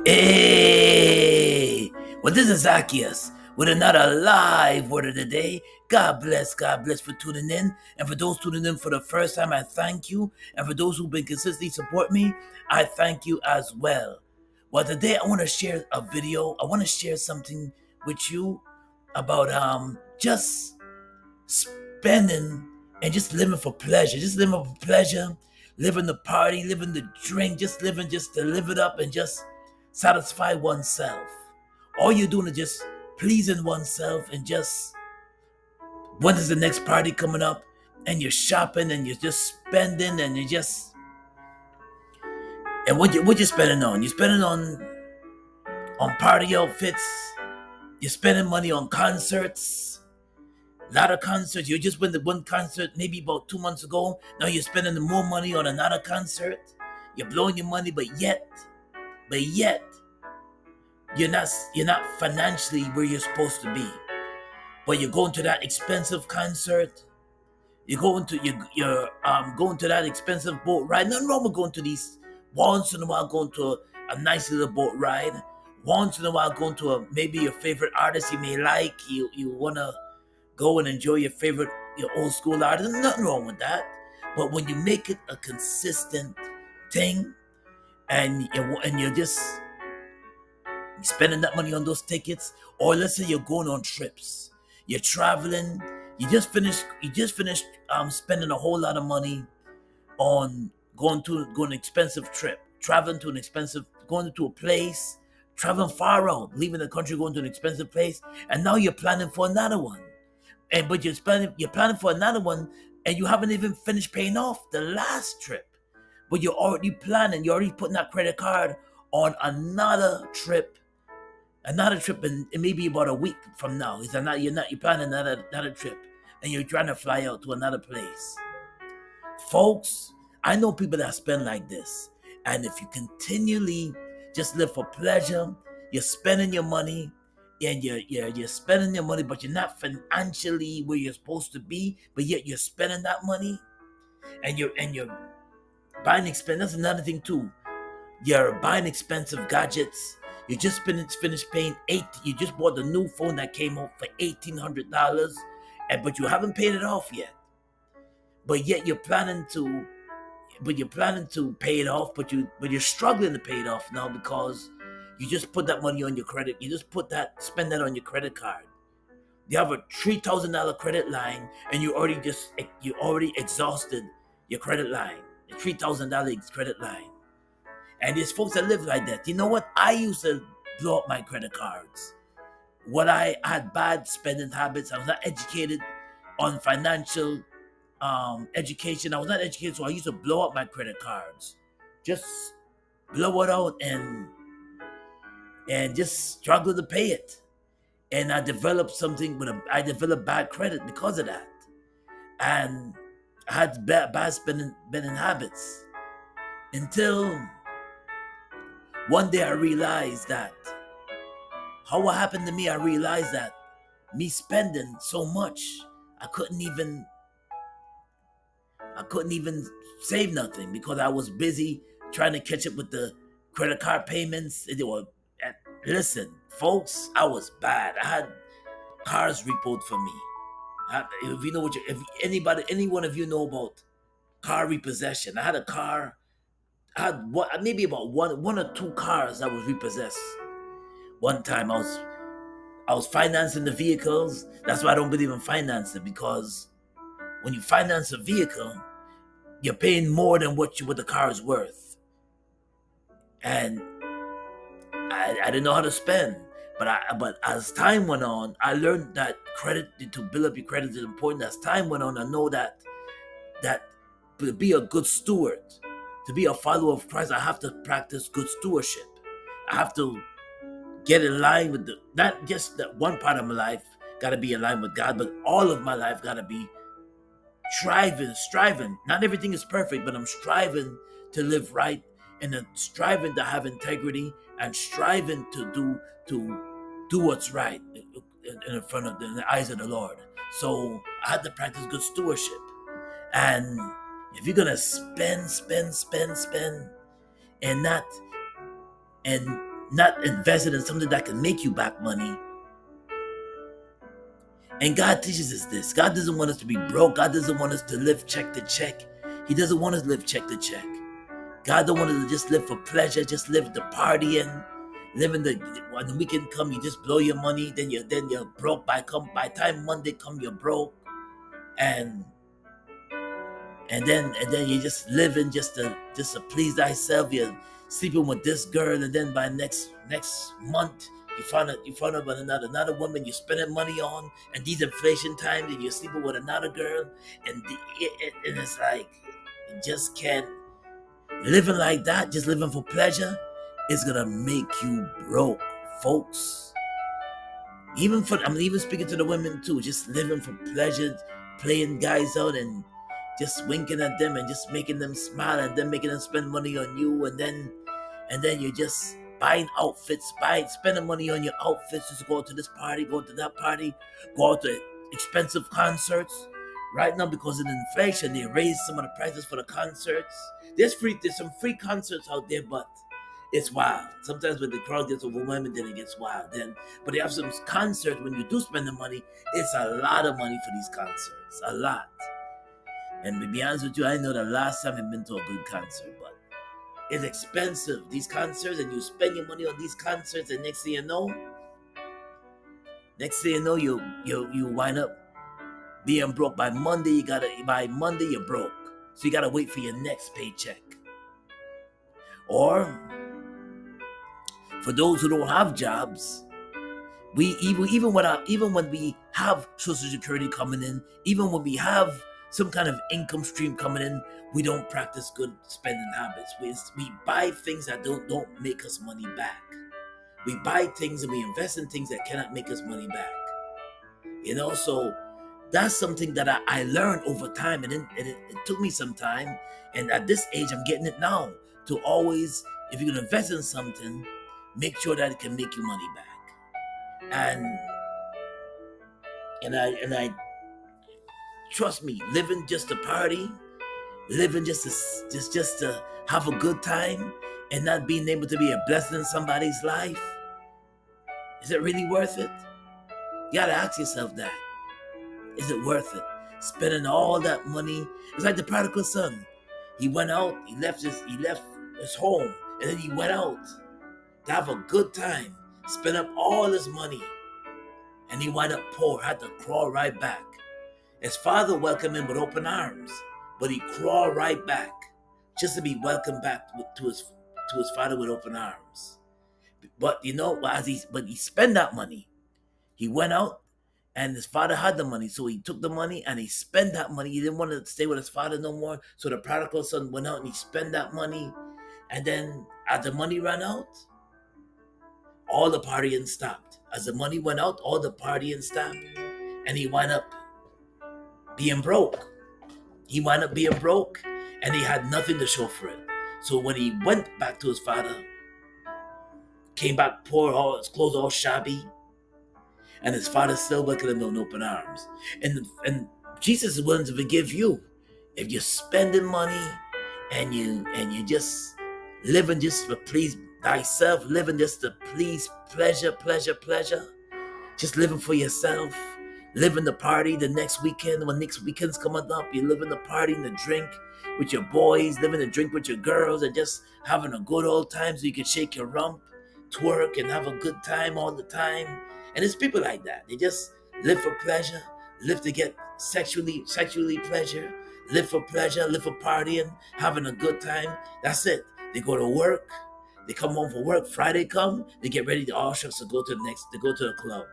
Hey, well, this is Zacchaeus with another live word of the day. God bless for tuning in. And for those tuning in for the first time, I thank you. And for those who've been consistently support me, I thank you as well. Well, today I want to share a video. I want to share something with you about just spending and just living for pleasure, just living for pleasure, living the party, living the drink, just living just to live it up and just satisfy oneself. All you're doing is just pleasing oneself and just when is the next party coming up and you're shopping and you're just spending and you just and what you spending on? You're spending on party outfits, you're spending money on concerts, a lot of concerts. You just went to one concert maybe about 2 months ago. Now you're spending more money on another concert. You're blowing your money, but yet, you're not financially where you're supposed to be. But you're going to that expensive concert. You're going to that expensive boat ride. Nothing wrong with going to these once in a while, going to a nice little boat ride. Once in a while, going to maybe your favorite artist you may like. You wanna go and enjoy your old school art. There's nothing wrong with that. But when you make it a consistent thing and you're just spending that money on those tickets, or let's say you're going on trips, you're traveling, you just finished spending a whole lot of money on going an expensive trip, traveling to an expensive, going to a place, traveling far out, leaving the country, going to an expensive place, and now you're planning for another one. And but you're planning for another one and you haven't even finished paying off the last trip. But you're already putting that credit card on another trip in maybe about a week from now. You're planning another trip and you're trying to fly out to another place. Folks, I know people that spend like this. And if you continually just live for pleasure, you're spending your money and you're spending your money, but you're not financially where you're supposed to be, but yet you're spending that money and you're buying expensive. That's another thing too. You're buying expensive gadgets. You just finished paying eight. You just bought the new phone that came out for $1,800, and but you haven't paid it off yet. But yet you're planning to pay it off, but you're struggling to pay it off now because you just put that money on your credit. You just spend that on your credit card. You have a $3,000 credit line, and you already exhausted your credit line, the $3,000 credit line. And there's folks that live like that. You know what? I used to blow up my credit cards. What I had bad spending habits. I was not educated on financial education. I was not educated, so I used to blow up my credit cards. Just blow it out and just struggle to pay it. And I developed bad credit because of that. And I had bad spending habits until one day I realized that how what happened to me. I realized that me spending so much, I couldn't even I couldn't even save nothing because I was busy trying to catch up with the credit card payments. Listen, folks, I was bad. I had cars repoed for me. If you know if any one of you know about car repossession, I had a car. I had maybe about one or two cars that was repossessed. One time I was financing the vehicles. That's why I don't believe in financing, because when you finance a vehicle, you're paying more than what the car is worth. And I didn't know how to spend. But as time went on, I learned that credit to build up your credit is important. As time went on, I know that to be a good steward, to be a follower of Christ, I have to practice good stewardship. I have to get in line with not just that one part of my life got to be in line with God, but all of my life got to be striving. Not everything is perfect, but I'm striving to live right and striving to have integrity and striving to do what's right in front of in the eyes of the Lord. So I had to practice good stewardship. And if you're gonna spend, and not and not invested in something that can make you back money. And God teaches us this. God doesn't want us to be broke. God doesn't want us to live check to check. He doesn't want us to live check to check. God don't want us to just live for pleasure, just live the partying, living when the weekend come, you just blow your money, then you're broke. By time Monday come, you're broke, and then you're just living just to please thyself. You're sleeping with this girl, and then by next month you find out about another woman you're spending money on, and these inflation times, and you're sleeping with another girl, and it's like you just can't. Living like that, just living for pleasure, is gonna make you broke, folks. I'm even speaking to the women too, just living for pleasure, playing guys out and just winking at them and just making them smile and then making them spend money on you, and then you're just buying outfits, spending money on your outfits, just go to this party, go to that party, go out to expensive concerts. Right now, because of the inflation, they raised some of the prices for the concerts. There's some free concerts out there, but it's wild. Sometimes when the crowd gets overwhelming, then it gets wild. But they have some concerts, when you do spend the money, it's a lot of money for these concerts. A lot. And to be honest with you, I know the last time I've been to a good concert, but it's expensive, these concerts, and you spend your money on these concerts, and next thing you know, you wind up being broke. By Monday, you're broke. So you gotta wait for your next paycheck. Or for those who don't have jobs, we even when we have Social Security coming in, even when we have some kind of income stream coming in, we don't practice good spending habits. We buy things that don't make us money back. We buy things and we invest in things that cannot make us money back. So that's something that I learned over time, and it took me some time. And at this age, I'm getting it now, to always, if you're gonna invest in something, make sure that it can make you money back. And I trust me, living just to party, living just to have a good time, and not being able to be a blessing in somebody's life, is it really worth it? You gotta ask yourself that. Is it worth it? Spending all that money. It's like the prodigal son. He went out, he left his home, and then he went out to have a good time, spent up all his money, and he wound up poor, had to crawl right back. His father welcomed him with open arms, but he crawled right back just to be welcomed back to his father with open arms. But he spent that money. He went out, and his father had the money, so he took the money and he spent that money. He didn't want to stay with his father no more, so the prodigal son went out and he spent that money. And then as the money ran out, all the partying stopped. As the money went out, all the partying stopped, and he wound up being broke. And he had nothing to show for it. So when he went back to his father, came back poor, all his clothes all shabby, and his father still welcomed him with open arms. And Jesus is willing to forgive you if you're spending money and you just living just to please thyself, living just to please pleasure, just living for yourself, living the party the next weekend. When next weekend's coming up, you're living the party and the drink with your boys, living the drink with your girls, and just having a good old time so you can shake your rump, twerk, and have a good time all the time. And it's people like that. They just live for pleasure, live to get sexually pleasure, live for pleasure, live for partying, having a good time. That's it. They go to work, they come home from work, Friday come, they get ready to all shucks to go to the club.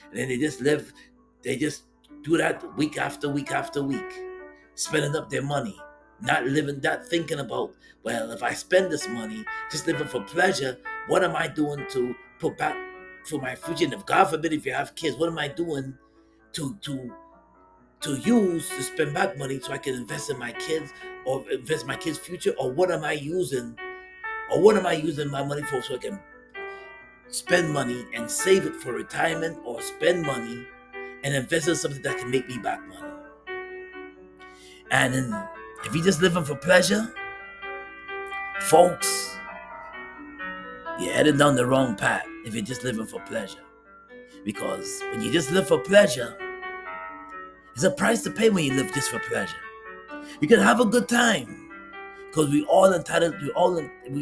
And then they just do that week after week after week, spending up their money, not thinking about, well, if I spend this money, just living for pleasure, what am I doing to put back for my future? And if God forbid, if you have kids, what am I doing to use to spend back money so I can invest in my kids or invest in my kids' future? Or what am I using my money for, so I can spend money and save it for retirement, or spend money and invest in something that can make me back money? And then if you're just living for pleasure, folks, you're heading down the wrong path if you're just living for pleasure. Because when you just live for pleasure, there's a price to pay when you live just for pleasure. You can have a good time because we all entitled. We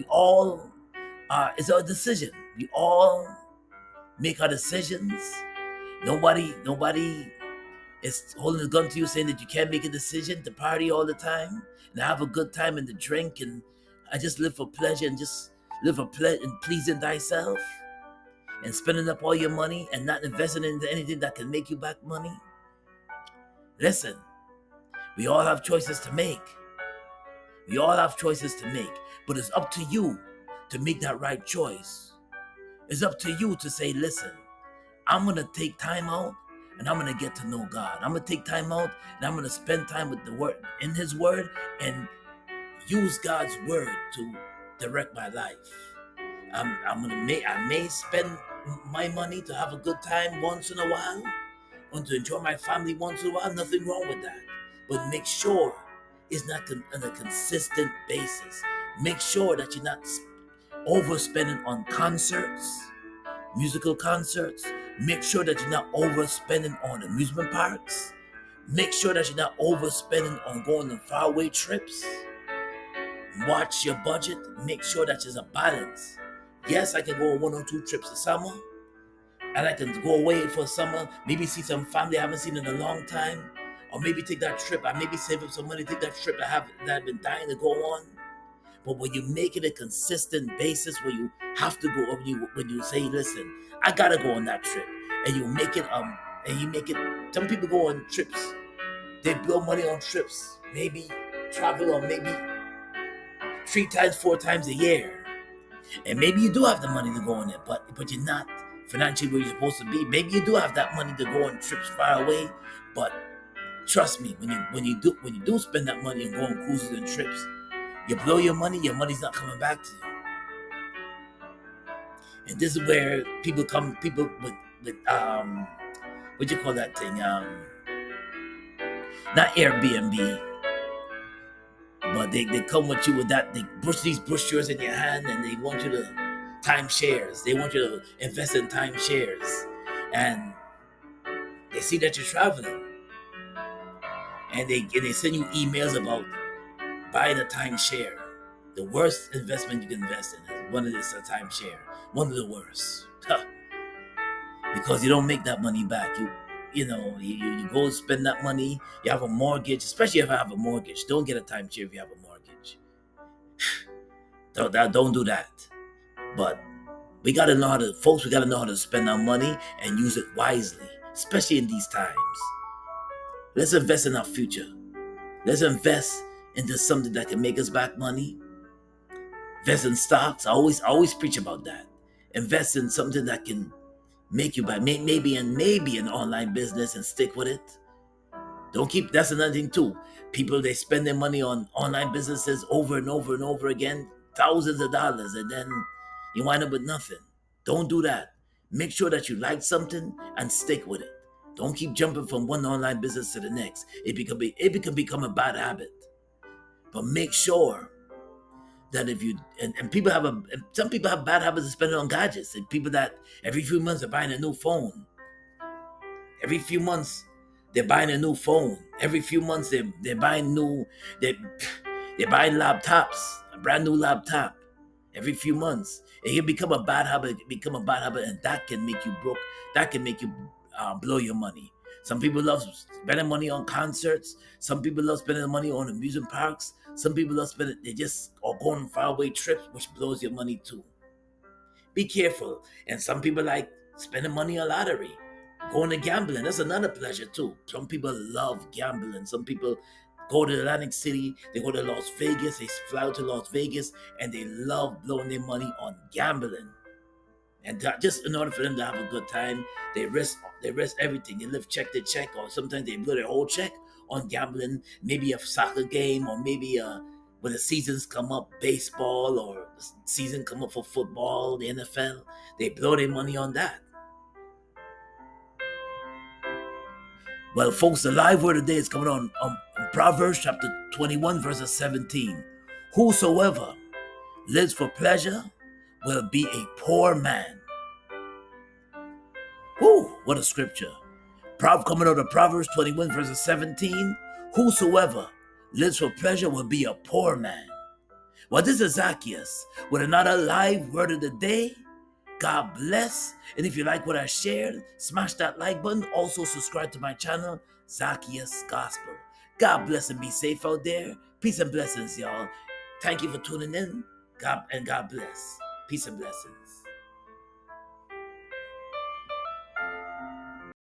all it's our decision. We all make our decisions. Nobody is holding a gun to you saying that you can't make a decision to party all the time and have a good time and to drink and I just live for pleasure and just live for and pleasing thyself and spending up all your money and not investing into anything that can make you back money. Listen, we all have choices to make. We all have choices to make, but it's up to you to make that right choice. It's up to you to say, listen, I'm going to take time out and I'm going to get to know God. I'm going to take time out and I'm going to spend time with the word in his word and use God's word to direct my life. I may spend my money to have a good time once in a while, and to enjoy my family once in a while. Nothing wrong with that. But make sure it's not on a consistent basis. Make sure that you're not overspending on concerts, musical concerts. Make sure that you're not overspending on amusement parks. Make sure that you're not overspending on going on faraway trips. Watch your budget. Make sure that there's a balance. Yes, I can go on 1 or 2 trips a summer, and I can go away for summer, maybe see some family I haven't seen in a long time, or maybe take that trip. I maybe save up some money, take that trip that I've been dying to go on. But when you make it a consistent basis, where you have to go, when you say, listen, I gotta go on that trip, and you make it, some people go on trips, they blow money on trips, maybe travel, or maybe 3 times, 4 times a year. And maybe you do have the money to go on it, but you're not financially where you're supposed to be. Maybe you do have that money to go on trips far away, but trust me, when you do spend that money and go on cruises and trips, you blow your money's not coming back to you. And this is where people with what you call that thing? Not Airbnb, but they come with you with that. They push these brochures in your hand and they want you to timeshares. They want you to invest in timeshares, and they see that you're traveling, and they send you emails about buying a timeshare. The worst investment you can invest in is one of this a timeshare. One of the worst, because you don't make that money back. You go spend that money. You have a mortgage, especially if I have a mortgage. Don't get a timeshare if you have a mortgage. Don't do that. But we gotta know how to spend our money and use it wisely, especially in these times. Let's invest in our future. Let's invest into something that can make us back money. Invest in stocks. I always preach about that. Invest in something that can make you buy, maybe an online business, and stick with it. That's another thing too. People, they spend their money on online businesses over and over and over again, thousands of dollars, and then you wind up with nothing. Don't do that. Make sure that you like something and stick with it. Don't keep jumping from one online business to the next. It can become a bad habit. But make sure that if you and some people have bad habits of spending on gadgets, and people that every few months are buying a new phone. Every few months they're buying a new phone. Every few months they're buying laptops, a brand new laptop. Every few months it can become a bad habit. And that can make you broke. That can make you blow your money. Some people love spending money on concerts. Some people love spending money on amusement parks. Some people love they just are going on faraway trips, which blows your money too. Be careful. And some people like spending money on lottery, going to gambling. That's another pleasure too. Some people love gambling. Some people go to Atlantic City, they go to Las Vegas, they fly out to Las Vegas, and they love blowing their money on gambling. And just in order for them to have a good time, they risk everything. They live check to check, or sometimes they blow their whole check on gambling. Maybe a soccer game, or maybe when the seasons come up, baseball, or the season come up for football, the NFL, they blow their money on that. Well, folks, the live word today is coming on Proverbs chapter 21, verses 17. Whosoever lives for pleasure will be a poor man. Whew, what a scripture. Coming out of Proverbs 21 verses 17, whosoever lives for pleasure will be a poor man. Well, this is Zacchaeus with another live word of the day. God bless. And if you like what I shared, smash that like button. Also subscribe to my channel, Zacchaeus Gospel. God bless and be safe out there. Peace and blessings, y'all. Thank you for tuning in. God bless. Peace and blessings.